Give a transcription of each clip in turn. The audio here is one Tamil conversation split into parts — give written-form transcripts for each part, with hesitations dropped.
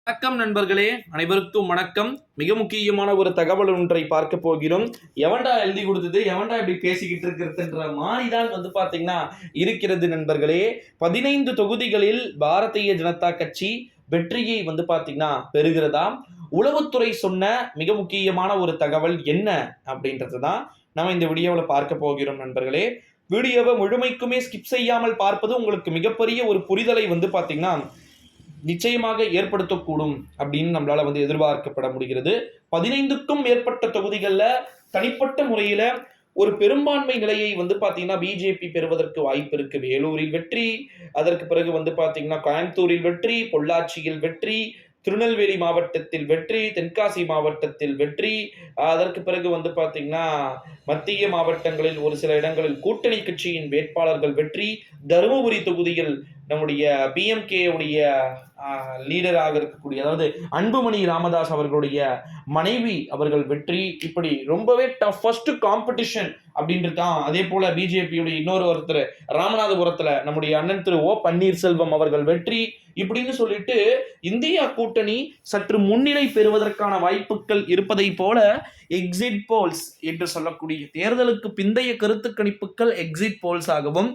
வணக்கம் நண்பர்களே, அனைவருக்கும் வணக்கம். மிக முக்கியமான ஒரு தகவல் ஒன்றை பார்க்க போகிறோம். எவன்டா எழுதி கொடுத்தது, எவன்டா இப்படி பேசிக்கிட்டு இருக்கிறதுன்ற மாதிரிதான் பாத்தீங்கன்னா இருக்கிறது நண்பர்களே. 15 தொகுதிகளில் பாரதிய ஜனதா கட்சி வெற்றியை பாத்தீங்கன்னா பெறுகிறதா. உளவுத்துறை சொன்ன மிக முக்கியமான ஒரு தகவல் என்ன அப்படின்றது தான் நம்ம இந்த வீடியோவில் பார்க்க போகிறோம் நண்பர்களே. வீடியோவை முழுமைக்குமே ஸ்கிப் செய்யாமல் பார்ப்பது உங்களுக்கு மிகப்பெரிய ஒரு புரிதலை பாத்தீங்கன்னா நிச்சயமாக ஏற்படுத்தக்கூடும் அப்படின்னு நம்மளால எதிர்பார்க்கப்பட முடிகிறது. 15க்கும் மேற்பட்ட தொகுதிகளில் தனிப்பட்ட முறையில ஒரு பெரும்பான்மை நிலையை பாத்தீங்கன்னா பிஜேபி பெறுவதற்கு வாய்ப்பு இருக்கு. வேலூரில் வெற்றி, அதற்கு பிறகு பாத்தீங்கன்னா கோயம்புத்தூரில் வெற்றி, பொள்ளாச்சியில் வெற்றி, திருநெல்வேலி மாவட்டத்தில் வெற்றி, தென்காசி மாவட்டத்தில் வெற்றி, அதற்கு பிறகு பாத்தீங்கன்னா மத்திய மாவட்டங்களில் ஒரு சில இடங்களில் கூட்டணி கட்சியின் வேட்பாளர்கள் வெற்றி, தருமபுரி தொகுதியில் நம்முடைய பிஎம்கே உடைய லீடராக இருக்கக்கூடிய, அதாவது அன்புமணி ராமதாஸ் அவர்களுடைய மனைவி அவர்கள் வெற்றி. இப்படி ரொம்பவே டஃபஸ்ட் காம்படிஷன் அப்படின்ட்டு தான். அதே போல பிஜேபியுடைய இன்னொரு ஒருத்தர் ராமநாதபுரத்துல நம்முடைய அண்ணன் திரு ஓ பன்னீர்செல்வம் அவர்கள் வெற்றி. இப்படின்னு சொல்லிட்டு இந்தியா கூட்டணி சற்று முன்னிலை பெறுவதற்கான வாய்ப்புகள் இருப்பதை போல எக்ஸிட் போல்ஸ் என்று சொல்லக்கூடிய தேர்தலுக்கு பிந்தைய கருத்து கணிப்புகள் எக்ஸிட் போல்ஸ் ஆகவும்,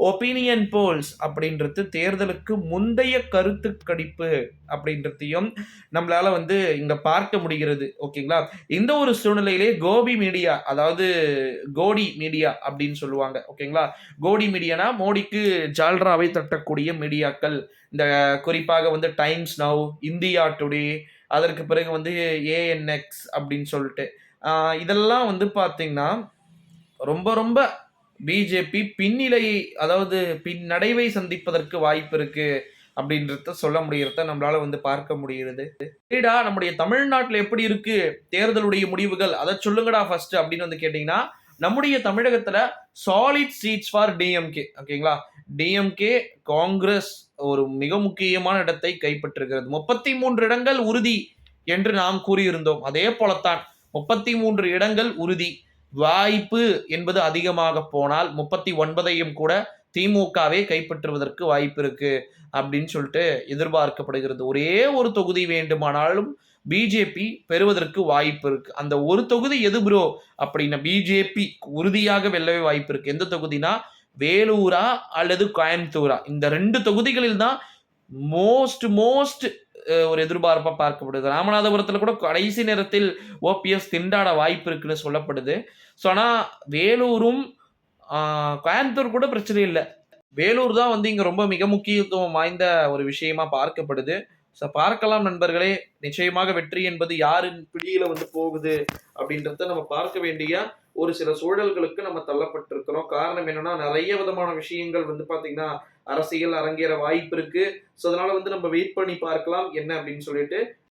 ஒப்பீனியன் போல்ஸ் அப்படின்றது தேர்தலுக்கு முந்தைய கருத்து கணிப்பு அப்படின்றதையும் நம்மளால இங்க பார்க்க முடிகிறது. ஓகேங்களா? இந்த ஒரு சூழ்நிலையிலே கோபி மீடியா, அதாவது கோடி மீடியா அப்படின்னு சொல்லுவாங்க. ஓகேங்களா? கோடி மீடியானா மோடிக்கு ஜால்ராவை தட்டக்கூடிய மீடியாக்கள். இந்த குறிப்பாக டைம்ஸ் நவ், இந்தியா டுடே, அதற்கு பிறகு ஏஎன்எக்ஸ் அப்படின்னு சொல்லிட்டு இதெல்லாம் பார்த்தீங்கன்னா ரொம்ப ரொம்ப பிஜேபி பின்னிலையை, அதாவது பின்னடைவை சந்திப்பதற்கு வாய்ப்பு இருக்கு அப்படின்றத சொல்ல முடியறத நம்மளால பார்க்க முடிகிறது. சரிடா, நம்முடைய தமிழ்நாட்டில் எப்படி இருக்கு தேர்தலுடைய முடிவுகள், அதை சொல்லுங்கடா ஃபர்ஸ்ட் அப்படின்னு கேட்டீங்கன்னா, நம்முடைய தமிழகத்துல சாலிட் சீட்ஸ் ஃபார் டிஎம்கே. ஓகேங்களா? டிஎம்கே காங்கிரஸ் ஒரு மிக முக்கியமான இடத்தை கைப்பற்றுகிறது. 33 இடங்கள் உறுதி என்று நாம் கூறியிருந்தோம். அதே போலத்தான் 33 இடங்கள் உறுதி. வாய்ப்பு என்பது அதிகமாக போனால் 39ஐயும் கூட திமுகவே கைப்பற்றுவதற்கு வாய்ப்பு இருக்கு அப்படின்னு சொல்லிட்டு எதிர்பார்க்கப்படுகிறது. ஒரே ஒரு தொகுதி வேண்டுமானாலும் பிஜேபி பெறுவதற்கு வாய்ப்பு இருக்கு. அந்த ஒரு தொகுதி எது ப்ரோ அப்படின்னா, பிஜேபி உறுதியாக வெல்லவே வாய்ப்பு இருக்கு. எந்த தொகுதினா, வேலூரா அல்லது கோயம்புத்தூரா, இந்த 2 தொகுதிகளில் தான் மோஸ்ட் ஒரு எதிர்பார்ப்பா பார்க்கப்படுது. ராமநாதபுரத்துல கூட கடைசி நேரத்தில் ஓபிஎஸ் திண்டாட வாய்ப்பு இருக்குன்னு சொல்லப்படுது. ஸோ ஆனால் வேலூரும் கோயம்புத்தூர் கூட பிரச்சனை இல்லை. வேலூர் தான் இங்க ரொம்ப மிக முக்கியத்துவம் வாய்ந்த ஒரு விஷயமா பார்க்கப்படுது. ஸோ பார்க்கலாம் நண்பர்களே, நிச்சயமாக வெற்றி என்பது யாரின் பிடியில போகுது அப்படின்றத நம்ம பார்க்க வேண்டிய ஒரு சில சூழல்களுக்கு நம்ம தள்ளப்பட்டிருக்கிறோம். காரணம் என்னன்னா, நிறைய விதமான விஷயங்கள் பாத்தீங்கன்னா அரசியல் அரங்கேற வாய்ப்பு இருக்கு. ஸோ அதனால நம்ம வெயிட் பண்ணி பார்க்கலாம் என்ன அப்படின்னு சொல்லிட்டு.